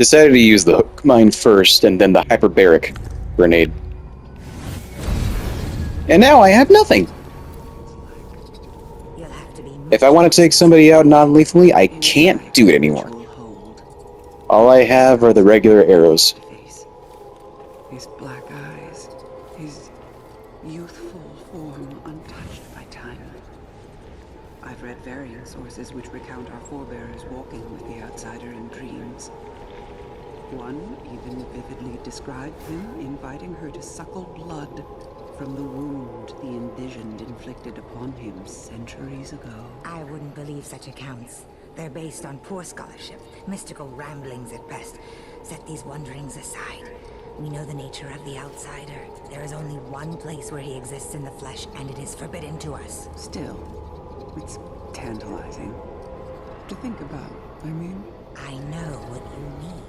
Decided to use the hook mine first, and then the hyperbaric grenade. And now I have nothing. If I want to take somebody out non-lethally, I can't do it anymore. All I have are the regular arrows. His black eyes, his youthful form untouched by time. I've read varying sources which recount our forebears walking with the outsider in dreams. One even vividly described him inviting her to suckle blood from the wound the envisioned inflicted upon him centuries ago. I wouldn't believe such accounts. They're based on poor scholarship, mystical ramblings at best. Set these wonderings aside. We know the nature of the outsider. There is only one place where he exists in the flesh, and it is forbidden to us. Still, it's tantalizing to think about, I mean. I know what you mean.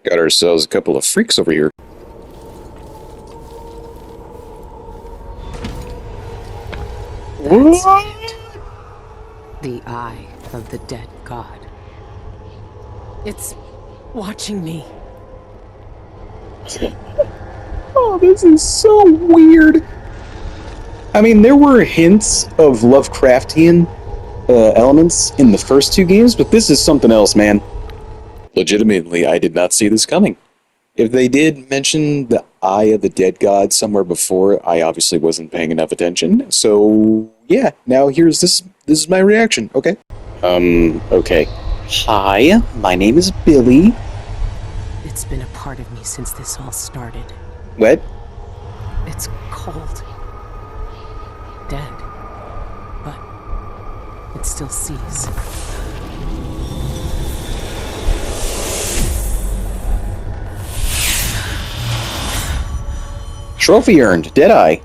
Got ourselves a couple of freaks over here. That's it. The eye of the dead god. It's watching me. Oh, this is so weird. I mean, there were hints of Lovecraftian elements in the first two games, but this is something else, man. Legitimately, I did not see this coming. If they did mention the Eye of the Dead God somewhere before, I obviously wasn't paying enough attention. So, yeah, now here's this. This is my reaction, okay? Okay. Hi, my name is Billy. It's been a part of me since this all started. What? It's cold. Dead. But it still sees. Trophy earned, Deadeye.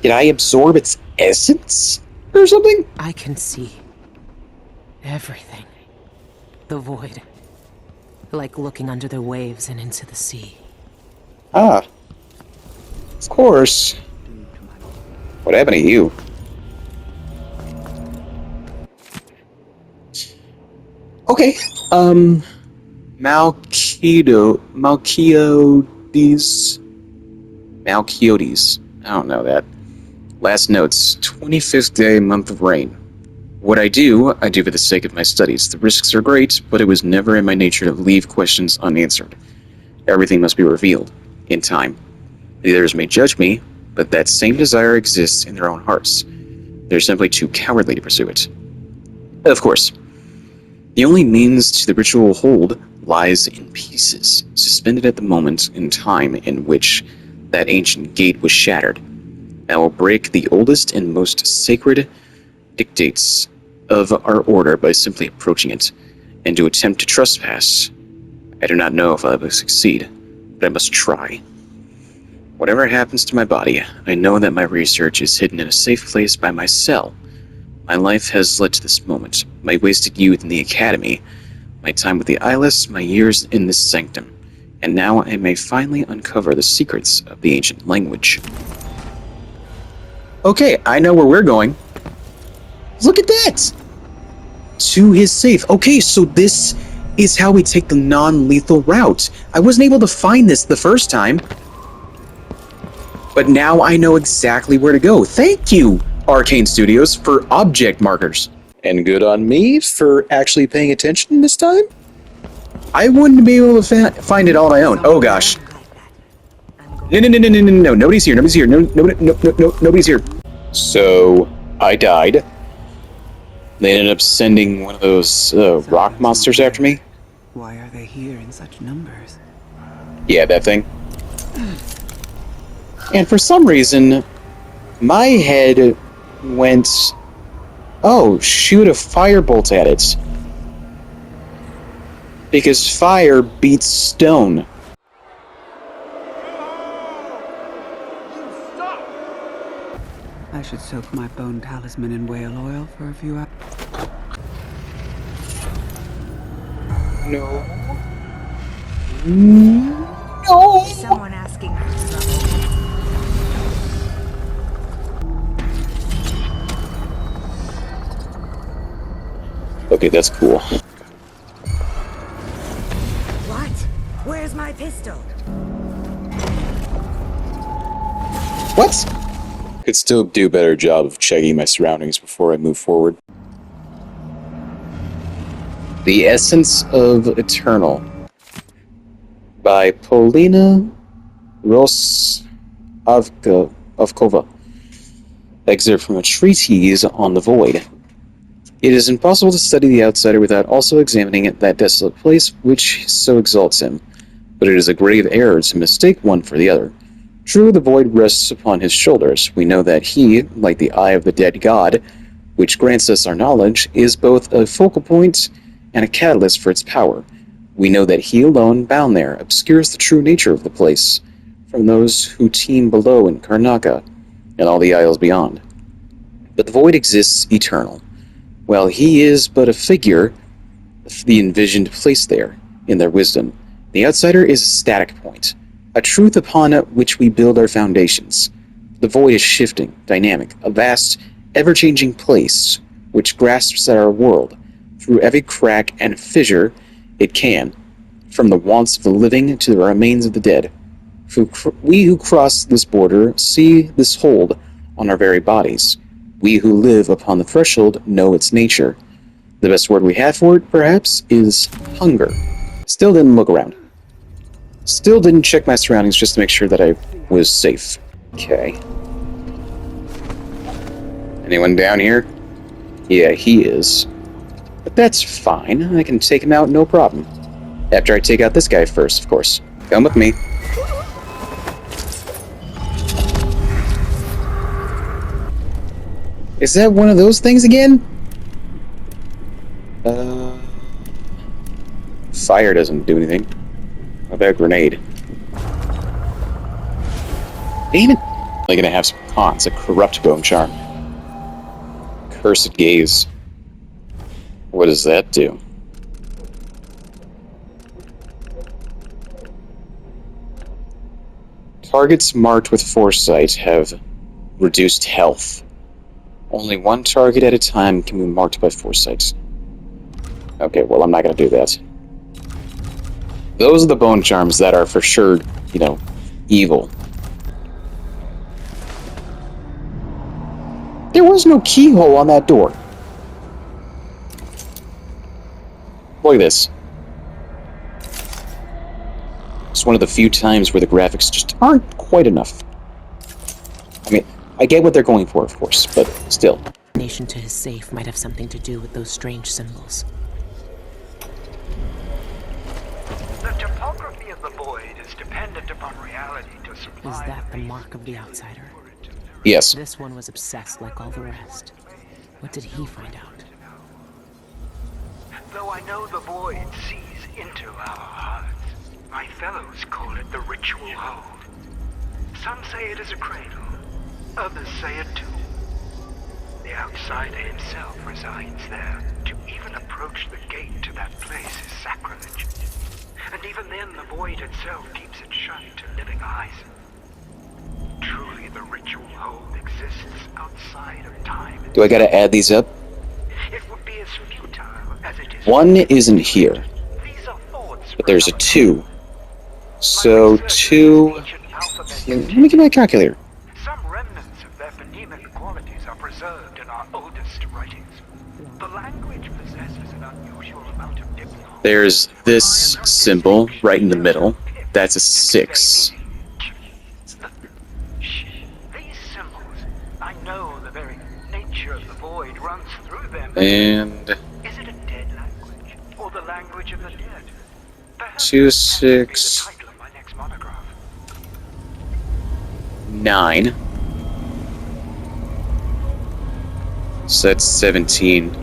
Did I absorb its essence? Or something? I can see everything. The void. Like looking under the waves and into the sea. Ah. Of course. What happened to you? Okay. Malchiotes. I don't know that. Last notes, 25th day, month of rain. What I do for the sake of my studies. The risks are great, but it was never in my nature to leave questions unanswered. Everything must be revealed, in time. The others may judge me, but that same desire exists in their own hearts. They're simply too cowardly to pursue it. Of course, the only means to the ritual hold lies in pieces, suspended at the moment in time in which that ancient gate was shattered. I will break the oldest and most sacred dictates of our order by simply approaching it, and to attempt to trespass. I do not know if I will succeed, but I must try. Whatever happens to my body, I know that my research is hidden in a safe place by my cell. My life has led to this moment, my wasted youth in the academy, my time with the eyeless, my years in this sanctum, and now I may finally uncover the secrets of the ancient language. Okay, I know where we're going. Look at that! To his safe. Okay, so this is how we take the non-lethal route. I wasn't able to find this the first time, but now I know exactly where to go. Thank you, Arcane Studios, for object markers. And good on me for actually paying attention this time. I wouldn't be able to find it all on my own. Oh gosh. No, nobody's here, nobody's here, nobody's here. So, I died. They ended up sending one of those rock monsters after me. Why are they here in such numbers? Yeah, that thing. And for some reason, my head went, oh, shoot a firebolt at it. Because fire beats stone. I should soak my bone talisman in whale oil for a few hours. No. No. Someone asking for trouble. Okay, that's cool. What? Where's my pistol? What? Could still do a better job of checking my surroundings before I move forward. The Essence of Eternal by Polina Rosavkova. Excerpt from a treatise on the void. It is impossible to study the outsider without also examining that desolate place which so exalts him, but it is a grave error to mistake one for the other. True, the void rests upon his shoulders. We know that he, like the eye of the dead god, which grants us our knowledge, is both a focal point and a catalyst for its power. We know that he alone, bound there, obscures the true nature of the place, from those who teem below in Karnaca and all the isles beyond. But the void exists eternal. While he is but a figure, the envisioned place there, in their wisdom, the outsider is a static point, a truth upon which we build our foundations. The void is shifting, dynamic, a vast, ever-changing place which grasps at our world through every crack and fissure it can, from the wants of the living to the remains of the dead. We who cross this border see this hold on our very bodies. We who live upon the threshold know its nature. The best word we have for it, perhaps, is hunger. Still didn't look around. Still didn't check my surroundings just to make sure that I was safe. Okay. Anyone down here? Yeah, he is. But that's fine. I can take him out, no problem. After I take out this guy first, of course. Come with me. Is that one of those things again? Fire doesn't do anything. What about a grenade? Damn it! They're gonna have some cons. A corrupt bone charm. Cursed gaze. What does that do? Targets marked with foresight have reduced health. Only one target at a time can be marked by foresight. Okay, well, I'm not gonna do that. Those are the bone charms that are for sure, evil. There was no keyhole on that door. Look at this. It's one of the few times where the graphics just aren't quite enough. I mean, I get what they're going for, of course, but still. Nation to his safe might have something to do with those strange symbols. The topography of the void is dependent upon reality to supply. Is that the mark of the outsider? Yes. This one was obsessed like all the rest. What did he find out? Though I know the void sees into our hearts, my fellows call it the ritual hold. Some say it is a cradle, others say a tomb. The outsider himself resides there. To even approach the gate to that place is sacrilege. And even then, the void itself keeps it shut to living eyes. Truly, the ritual hold exists outside of time. Do I gotta add these up? It would be as futile as it is. One isn't here, These are thoughts, but there's a 2. So 2... Let me get my calculator. Some remnants of their phonemic qualities are preserved in our oldest writings. The language possesses an unusual amount of diphthongs. There's this symbol right in the middle. That's a 6. These symbols, I know the very nature of the void runs through them. And... Is it a dead language, or the language of the dead? Perhaps 2, that 6, can be the title of my next monograph. 9. So that's 17.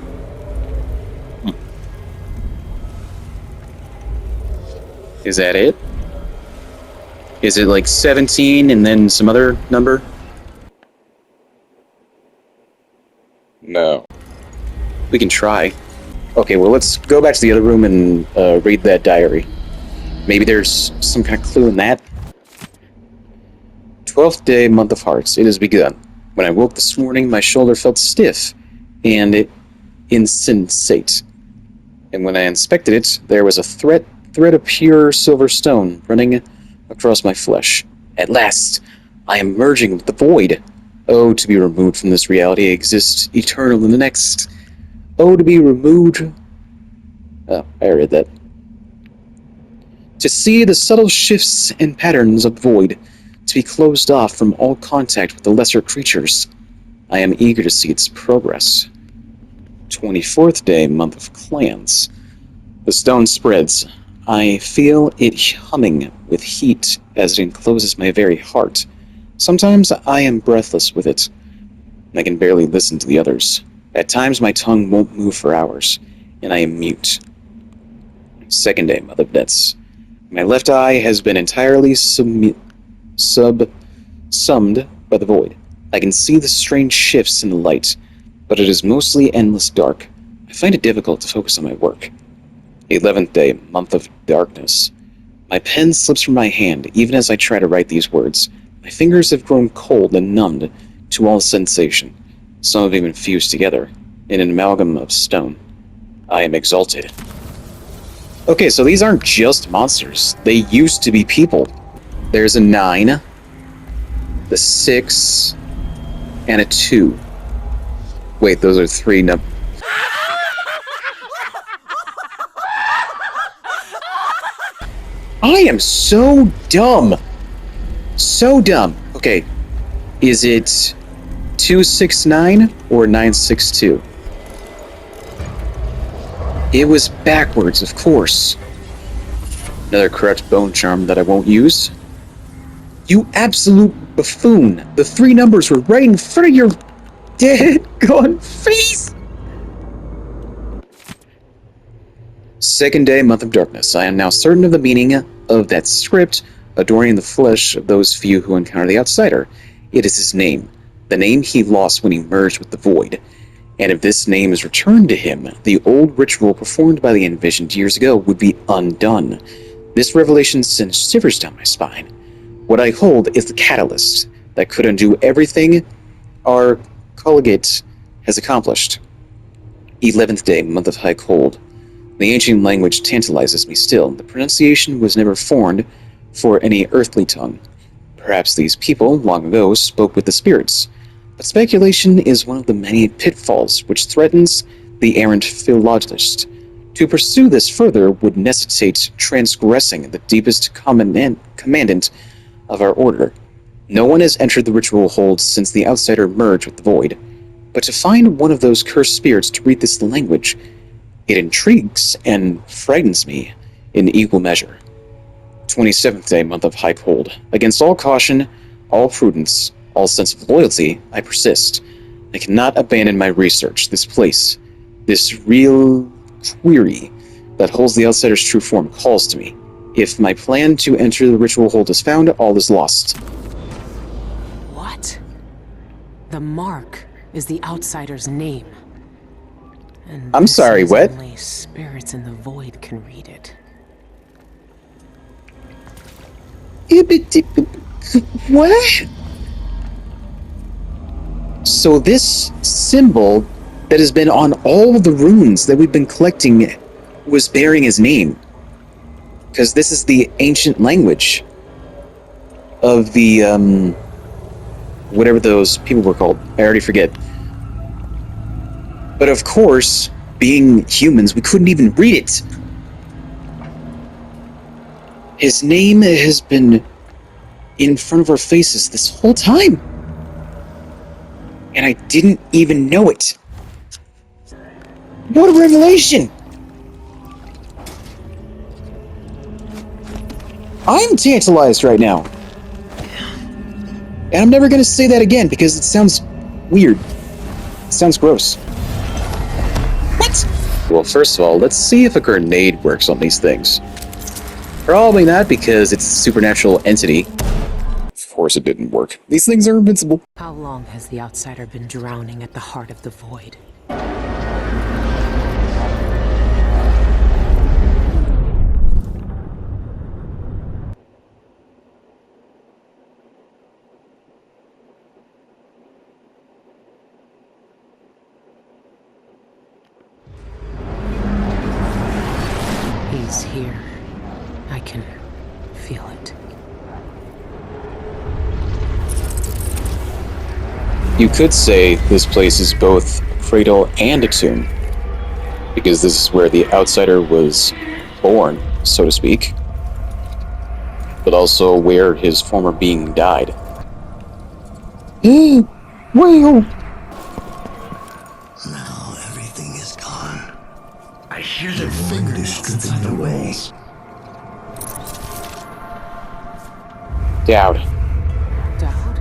Is that it? Is it like 17 and then some other number? No. We can try. Okay, well, let's go back to the other room and read that diary. Maybe there's some kind of clue in that. 12th day, month of hearts. It has begun. When I woke this morning, my shoulder felt stiff and insensate. and when I inspected it, there was a thread of pure silver stone running across my flesh. At last, I am merging with the void. Oh, to be removed from this reality, exist eternal in the next. Oh, to be removed. Oh, I read that. To see the subtle shifts and patterns of void, to be closed off from all contact with the lesser creatures. I am eager to see its progress. 24th day, month of clans. The stone spreads. I feel it humming with heat as it encloses my very heart. Sometimes I am breathless with it. I can barely listen to the others. At times my tongue won't move for hours, and I am mute. Second day, month of deaths. My left eye has been entirely summed by the void. I can see the strange shifts in the light, but it is mostly endless dark. I find it difficult to focus on my work. 11th day, month of darkness. My pen slips from my hand even as I try to write these words. My fingers have grown cold and numbed to all sensation. Some have even fused together in an amalgam of stone. I am exalted. Okay, so these aren't just monsters. They used to be people. There's a 9, the 6, and a 2. Wait, those are 3 numbers. I am so dumb. So dumb. Okay, is it 269 or 962? It was backwards, of course. Another corrupt bone charm that I won't use. You absolute buffoon! The 3 numbers were right in front of your dead, gone face! Second day, month of darkness. I am now certain of the meaning of that script, adorning the flesh of those few who encounter the outsider. It is his name, the name he lost when he merged with the void. And if this name is returned to him, the old ritual performed by the envisioned years ago would be undone. This revelation sends shivers down my spine. What I hold is the catalyst that could undo everything our colleague has accomplished. 11th day, month of high cold. The ancient language tantalizes me still. The pronunciation was never formed for any earthly tongue. Perhaps these people, long ago, spoke with the spirits. But speculation is one of the many pitfalls which threatens the errant philologist. To pursue this further would necessitate transgressing the deepest commandant of our order. No one has entered the ritual hold since the outsider merged with the void. But to find one of those cursed spirits to read this language, it intrigues and frightens me in equal measure. 27th day, month of high cold. Against all caution, all prudence, all sense of loyalty, I persist. I cannot abandon my research. This place, this real query that holds the outsider's true form calls to me. If my plan to enter the ritual hold is found, all is lost. What? The mark is the outsider's name. And I'm sorry, what? Only spirits in the void can read it. What? So this symbol that has been on all the runes that we've been collecting was bearing his name. Because this is the ancient language of the, whatever those people were called. I already forget. But of course, being humans, we couldn't even read it. His name has been in front of our faces this whole time. And I didn't even know it. What a revelation! I'm tantalized right now. And I'm never gonna say that again because it sounds weird. It sounds gross. What? Well, first of all, let's see if a grenade works on these things. Probably not because it's a supernatural entity. Of course it didn't work. These things are invincible. How long has the outsider been drowning at the heart of the void? can feel it. You could say this place is both a cradle and a tomb, because this is where the outsider was born, so to speak, but also where his former being died. Well, Now everything is gone. I hear their fingers stripping it away. Dowd. Dowd?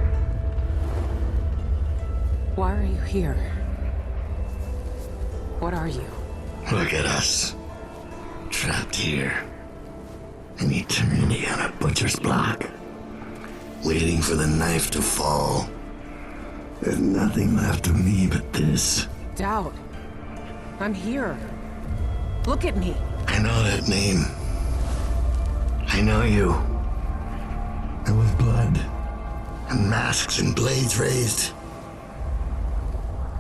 Why are you here? What are you? Look at us. Trapped here. An eternity on a butcher's block. Waiting for the knife to fall. There's nothing left of me but this. Dowd. I'm here. Look at me. I know that name. I know you. There was blood. And masks and blades raised.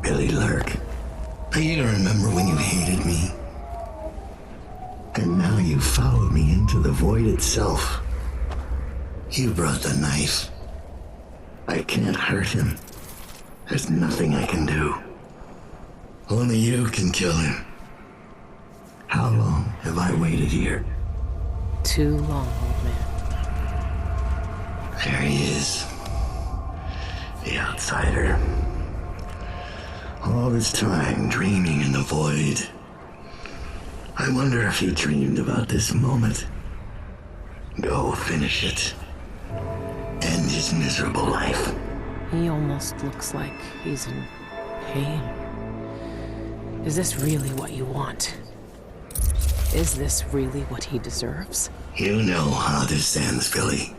Billy Lurk. I even remember when you hated me. And now you followed me into the void itself. You brought the knife. I can't hurt him. There's nothing I can do. Only you can kill him. How long have I waited here? Too long, old man. There he is. The outsider. All this time dreaming in the void. I wonder if he dreamed about this moment. Go finish it. End his miserable life. He almost looks like he's in pain. Is this really what you want? Is this really what he deserves? You know how this ends, Billy.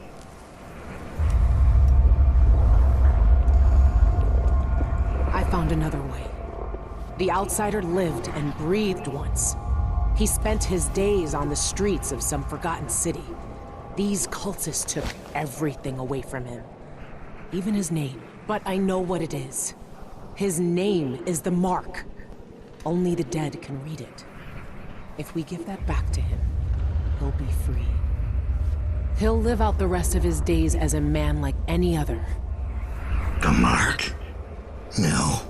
I found another way. The outsider lived and breathed once. He spent his days on the streets of some forgotten city. These cultists took everything away from him. Even his name. But I know what it is. His name is the Mark. Only the dead can read it. If we give that back to him, he'll be free. He'll live out the rest of his days as a man like any other. The Mark? No.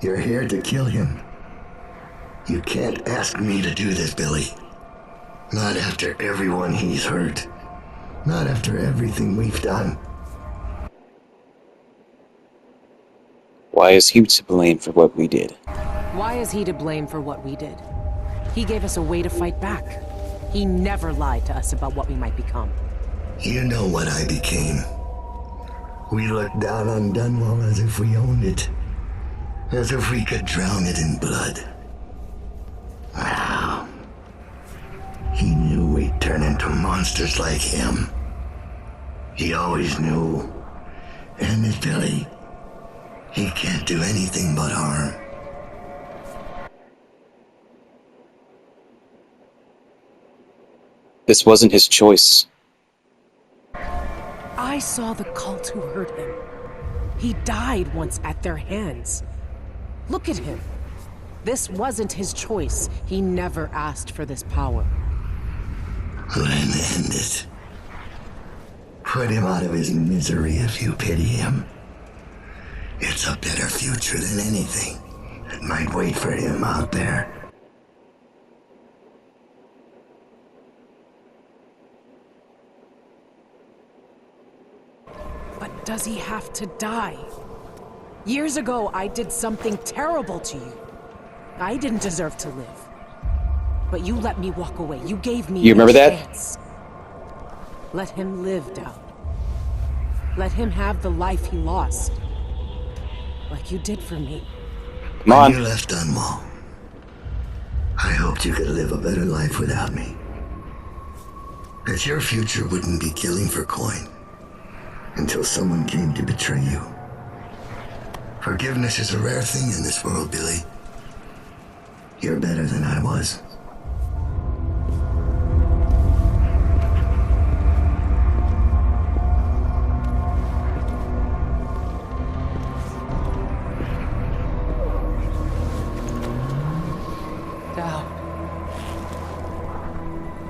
You're here to kill him. You can't ask me to do this, Billy. Not after everyone he's hurt. Not after everything we've done. Why is he to blame for what we did? Why is he to blame for what we did? He gave us a way to fight back. He never lied to us about what we might become. You know what I became. We looked down on Dunwall as if we owned it. As if we could drown it in blood. Wow. He knew we'd turn into monsters like him. He always knew. And his Billy, he can't do anything but harm. This wasn't his choice. I saw the cult who hurt him. He died once at their hands. Look at him. This wasn't his choice. He never asked for this power. Then end it. Put him out of his misery if you pity him. It's a better future than anything that might wait for him out there. But does he have to die? Years ago, I did something terrible to you. I didn't deserve to live. But you let me walk away. You gave me You remember a that? chance. Let him live, Dowd. Let him have the life he lost. Like you did for me. Come on. When you left Dunwall, I hoped you could live a better life without me. That your future wouldn't be killing for coin until someone came to betray you. Forgiveness is a rare thing in this world, Billy. You're better than I was.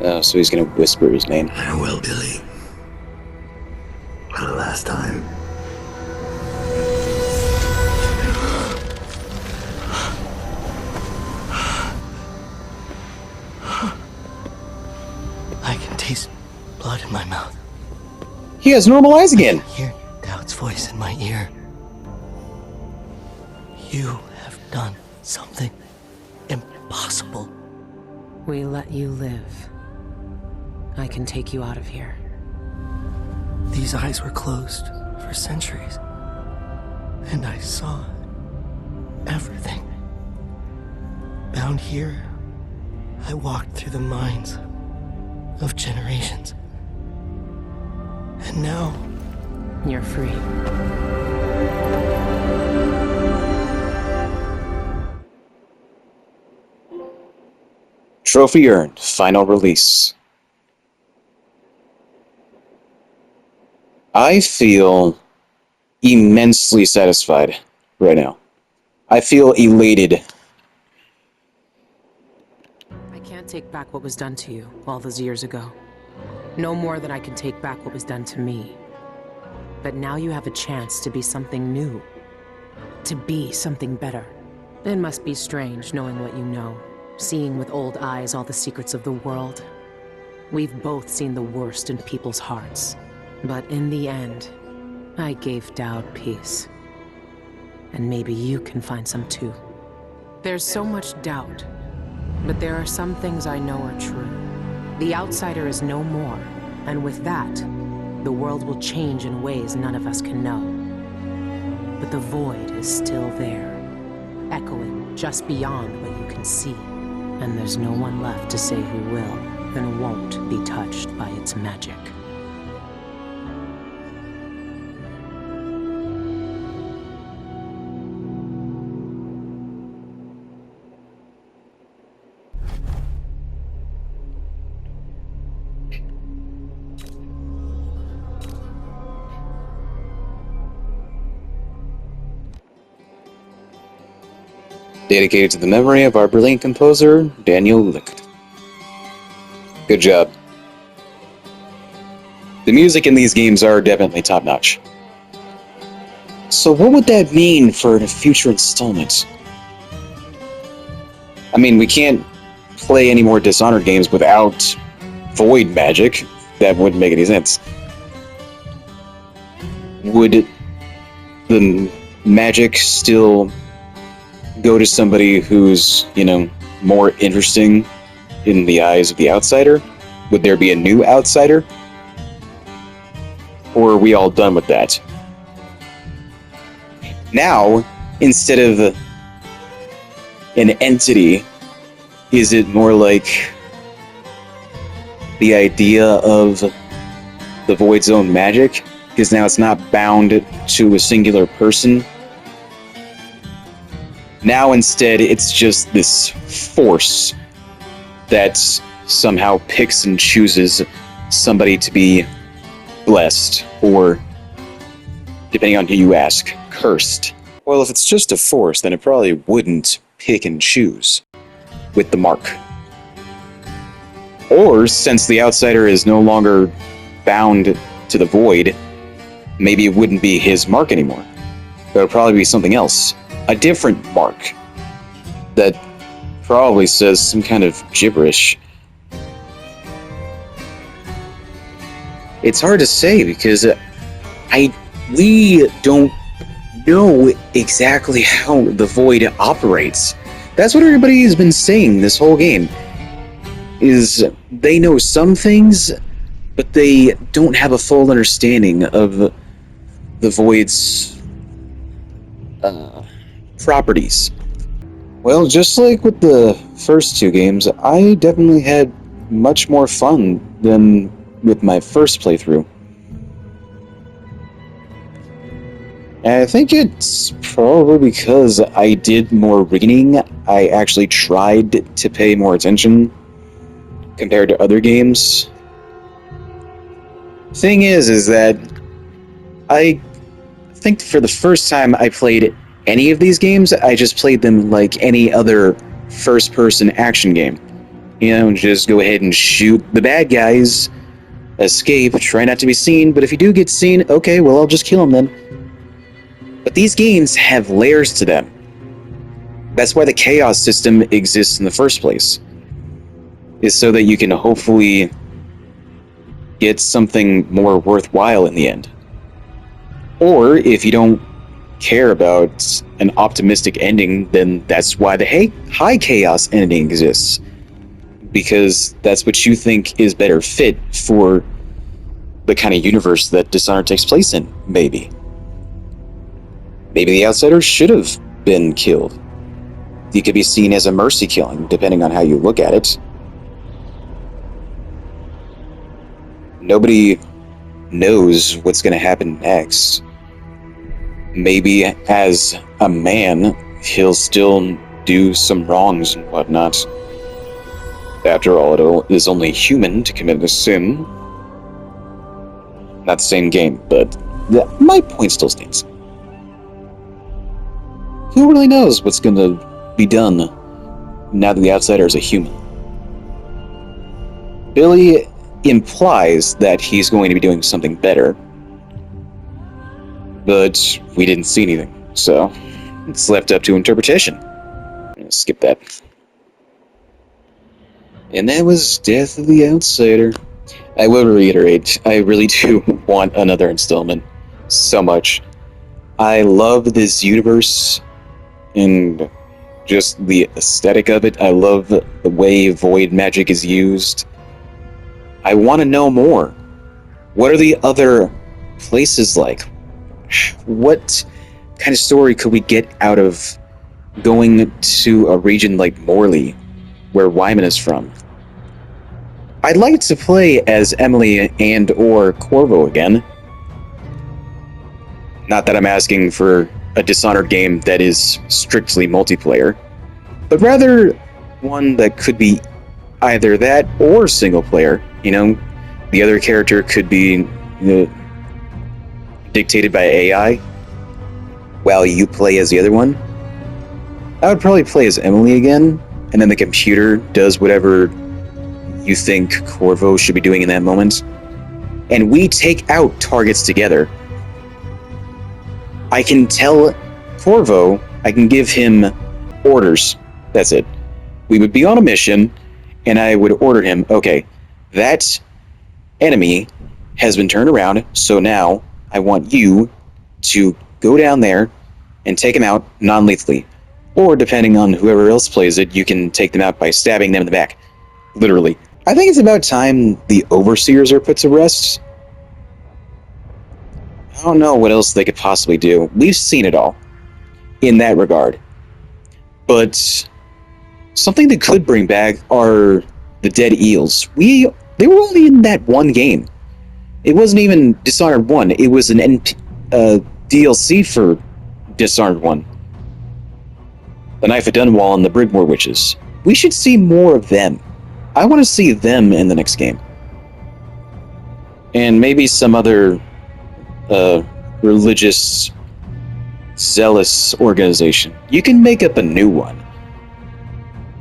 Oh, so he's gonna whisper his name. Farewell, Billy. For the last time. I can taste blood in my mouth. He has normal eyes again! Hear Doubt's voice in my ear. You have done something impossible. We let you live. I can take you out of here. These eyes were closed for centuries, and I saw everything. Bound here, I walked through the minds of generations. And now, You're free. Trophy earned. Final release. I feel immensely satisfied right now. I feel elated. I can't take back what was done to you all those years ago. No more than I can take back what was done to me. But now you have a chance to be something new. To be something better. It must be strange knowing what you know. Seeing with old eyes all the secrets of the world. We've both seen the worst in people's hearts. But in the end, I gave Dowd peace. And maybe you can find some too. There's so much doubt. But there are some things I know are true. The outsider is no more, and with that, the world will change in ways none of us can know. But the void is still there, echoing just beyond what you can see. And there's no one left to say who will and won't be touched by its magic. Dedicated to the memory of our brilliant composer, Daniel Licht. Good job. The music in these games are definitely top-notch. So what would that mean for the future installments? I mean, we can't play any more Dishonored games without void magic. That wouldn't make any sense. Would the magic still go to somebody who's, more interesting in the eyes of the outsider? Would there be a new outsider? Or are we all done with that? Now, instead of an entity, is it more like the idea of the Void's own magic? Because now it's not bound to a singular person. Now instead, it's just this force that somehow picks and chooses somebody to be blessed, or, depending on who you ask, cursed. Well, if it's just a force, then it probably wouldn't pick and choose with the mark. Or, since the outsider is no longer bound to the void, maybe it wouldn't be his mark anymore. It would probably be something else. A different mark that probably says some kind of gibberish. It's hard to say because we don't know exactly how the void operates. That's what everybody has been saying this whole game. Is they know some things, but they don't have a full understanding of the void's properties. Well, just like with the first two games, I definitely had much more fun than with my first playthrough. And I think it's probably because I did more reading. I actually tried to pay more attention compared to other games. Thing is that I think for the first time I played any of these games, I just played them like any other first-person action game. Just go ahead and shoot the bad guys, escape, try not to be seen, but if you do get seen, okay, well, I'll just kill them then. But these games have layers to them. That's why the chaos system exists in the first place, is so that you can hopefully get something more worthwhile in the end. Or if you don't care about an optimistic ending, then that's why the high chaos ending exists. Because that's what you think is better fit for the kind of universe that Dishonored takes place in, maybe. Maybe the Outsiders should have been killed. It could be seen as a mercy killing, depending on how you look at it. Nobody knows what's going to happen next. Maybe as a man, he'll still do some wrongs and whatnot. After all, it is only human to commit a sin. Not the same game, but my point still stands. Who really knows what's going to be done now that the Outsider is a human? Billy implies that he's going to be doing something better, but we didn't see anything, so it's left up to interpretation. Skip that. And that was Death of the Outsider. I will reiterate, I really do want another installment so much. I love this universe and just the aesthetic of it. I love the way void magic is used. I want to know more. What are the other places like? What kind of story could we get out of going to a region like Morley, where Wyman is from? I'd like to play as Emily and or Corvo again. Not that I'm asking for a Dishonored game that is strictly multiplayer, but rather one that could be either that or single player. The other character could be dictated by AI while you play as the other one. I would probably play as Emily again, and then the computer does whatever you think Corvo should be doing in that moment. And we take out targets together. I can tell Corvo, I can give him orders. That's it. We would be on a mission, and I would order him, okay, that enemy has been turned around, so now I want you to go down there and take him out non-lethally. Or, depending on whoever else plays it, you can take them out by stabbing them in the back. Literally. I think it's about time the Overseers are put to rest. I don't know what else they could possibly do. We've seen it all in that regard. But something that could bring back are the dead eels. They were only in that one game. It wasn't even Dishonored 1. It was an DLC for Dishonored 1. The Knife of Dunwall and the Brigmore Witches. We should see more of them. I want to see them in the next game. And maybe some other religious, zealous organization. You can make up a new one.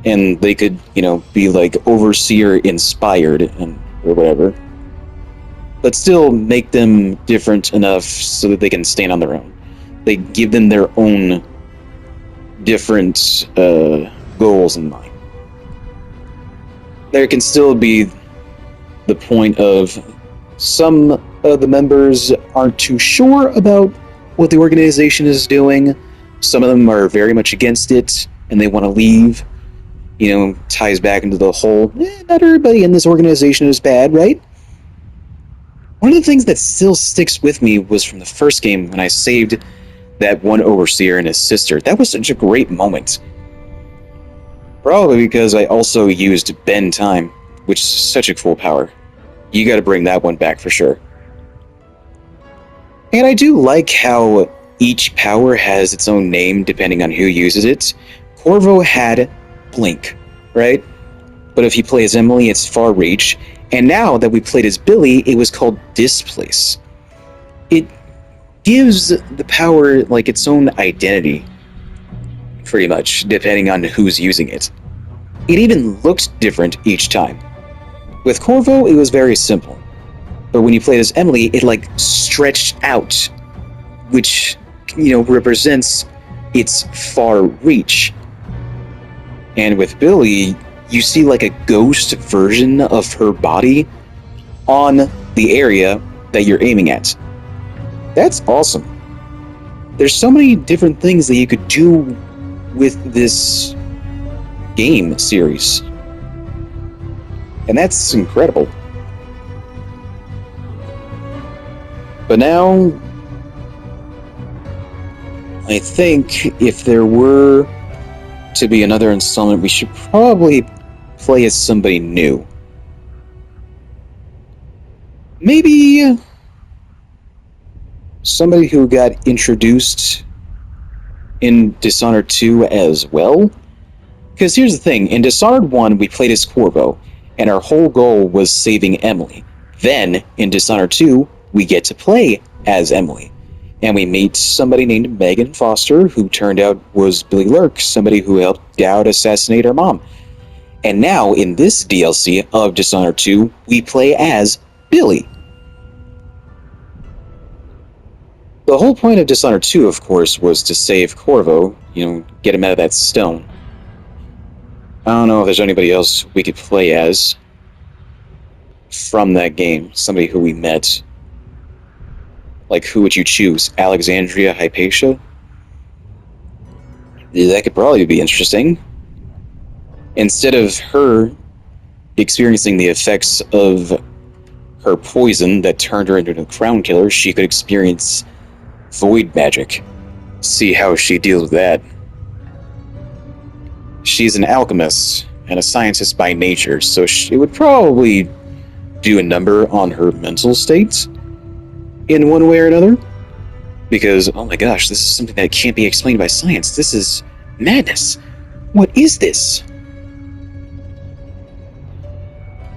And they could, be like Overseer inspired or whatever. But still make them different enough so that they can stand on their own. They give them their own different goals in mind. There can still be the point of some of the members aren't too sure about what the organization is doing. Some of them are very much against it and they want to leave. Ties back into the whole, not everybody in this organization is bad, right? One of the things that still sticks with me was from the first game when I saved that one Overseer and his sister. That was such a great moment. Probably because I also used Bend Time, which is such a cool power. You gotta bring that one back for sure. And I do like how each power has its own name depending on who uses it. Corvo had Blink, right? But if you play as Emily, it's Far Reach. And now that we played as Billy, it was called Displace. It gives the power its own identity, pretty much, depending on who's using it. It even looked different each time. With Corvo, it was very simple. But when you played as Emily, it like stretched out, which, represents its far reach. And with Billy, you see like a ghost version of her body on the area that you're aiming at. That's awesome. There's so many different things that you could do with this game series. And that's incredible. But now, I think if there were to be another installment, we should probably play as somebody new. Maybe somebody who got introduced in Dishonored 2 as well? Because here's the thing, in Dishonored 1 we played as Corvo, and our whole goal was saving Emily. Then, in Dishonored 2, we get to play as Emily. And we meet somebody named Megan Foster, who turned out was Billy Lurk, somebody who helped Dowd assassinate her mom. And now, in this DLC of Dishonored 2, we play as Billy. The whole point of Dishonored 2, of course, was to save Corvo, get him out of that stone. I don't know if there's anybody else we could play as from that game, somebody who we met. Like, who would you choose? Alexandria Hypatia? That could probably be interesting. Instead of her experiencing the effects of her poison that turned her into a crown killer, she could experience void magic. See how she deals with that. She's an alchemist and a scientist by nature, so it would probably do a number on her mental state in one way or another. Because, oh my gosh, this is something that can't be explained by science. This is madness. What is this?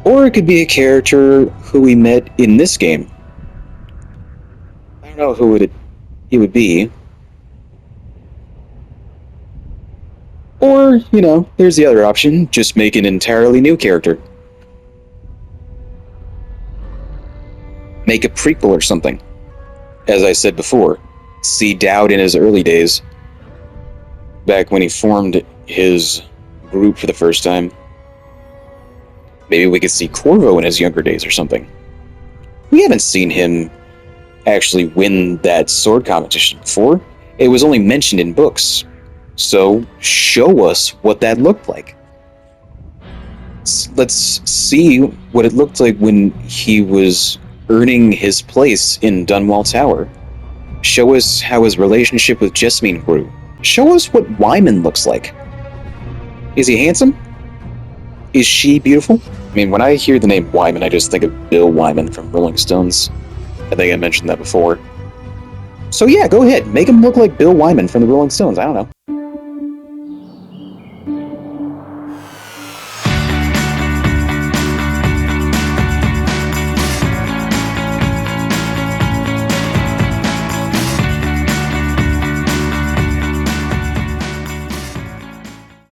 Or it could be a character who we met in this game. I don't know who it would be. Or, there's the other option, just make an entirely new character. Make a prequel or something. As I said before, see Dowd in his early days, back when he formed his group for the first time. Maybe we could see Corvo in his younger days or something. We haven't seen him actually win that sword competition before. It was only mentioned in books. So, show us what that looked like. Let's see what it looked like when he was earning his place in Dunwall Tower. Show us how his relationship with Jessamine grew. Show us what Wyman looks like. Is he handsome? Is she beautiful? I mean, when I hear the name Wyman, I just think of Bill Wyman from Rolling Stones. I think I mentioned that before. So yeah, go ahead. Make him look like Bill Wyman from the Rolling Stones. I don't know.